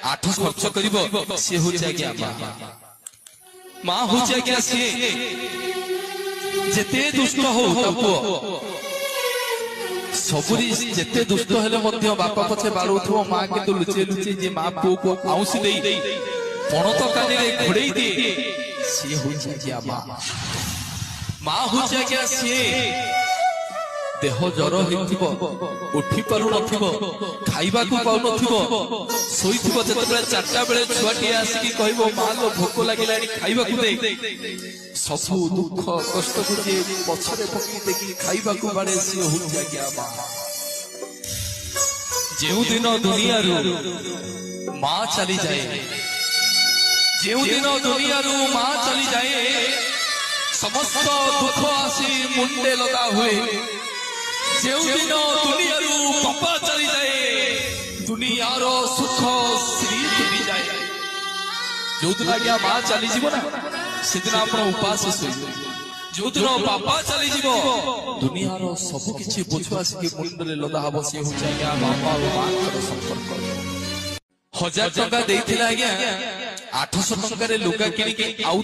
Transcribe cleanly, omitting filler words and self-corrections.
आठ खर्च कर सी हूँ आज्ञा माँ हूँ आज्ञा सी जेते दुष्ट हो सबुरी जेते दुष्ट हेले मध्य बापा पछे बाड़ुथो माँ किंतु लुचे लुचे जे माँ पुओ को आउसी दे पणत कानी रे घोड़ेई दे सी हूँ आज्ञा माँ हूँ आज्ञा सी देह जर हो उठी पारु खाइबा को पाउ नोईथिबो जेतेबेले 4टा बेले छुआटी आसिकी कहबो मां लो भोक लागिलानी खाइबा को दे सबु दुख कष्ट को जे पछरे पकी देखि खाइबा को बाड़े सी हो जागिया मां जेउ दिन दुनिया रु मां चली जाए जेउ दिन दुनिया रु मां चली जाए समस्त दुख आसी मुंडे लगा हुए जेउ दिन दुनिया रु बापा चली जाए दुनियार सुख श्री तुली जाए जो दिन आज्ञा माँ चली जीव ना से दिन आप उपास जो दिन बापा चली जीव दुनियार सब किछि बोझ आसिक मुंडे लदा हम सी हूँ आज्ञा बापा और माँ संपर्क 1000 टंका देइथिला आज्ञा 800 टंका रे लुगा किनिके आउ